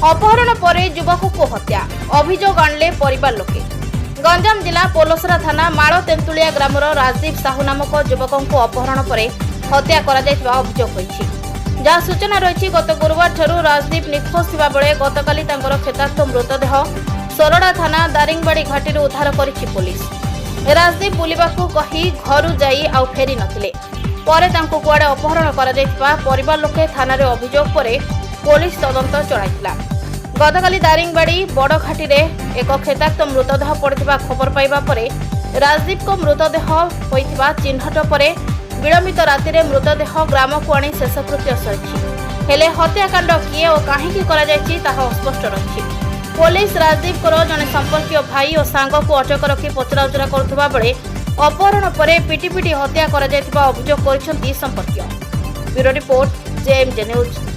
अपहरण पर युवक को हत्या अभियोग आणले परिवार लोके। गंजाम जिला पोलसरा थाना माଳ तेंतुलिया ग्रामर राजदीप साहू नामक युवक को अपहरण पर हत्या करा अभियोग होइछि। जहाँ सूचना रही गत गुरुवार ठारू राजदीप निखोज थिबा बेले गतकाली तांकर क्षेत्रार्थ मृतदेह सोरडा थाना दारिंगबाड़ी घाटी उद्धार करिछि पुलिस। राजदीप बुलिबाकू कही घर जाई आउ फेरी नथिले परे तांको कुआडे अपहरण करा जायतिबा परिवार लोके थाना रे अभियोग परे पुलिस तदंत चलाइथिला। गतकाली दारिंगबाड़ी बड़घाटी रे एक क्षेत्रार्थ मृतदेह पड़िथिबा खबर पाइबा परे राजदीप को मृतदेह होइथिबा चिन्हट परे विलंबित राति रे मृतदेह ग्राम को आनी शेषकृत्य सरिछि। हेले हत्याकांड किए और काहींकी करा जायछि ताहा अस्पष्ट रहिछि। पुलिस राजदीप को जने संपर्कीय भाई और सांग को अटक रखी पचराउचरा करुवा बेले अपहरण पर पिटी हत्या करा जायतिबा अभियोग करिसेंती संपर्कीय। Bureau report JMJ news.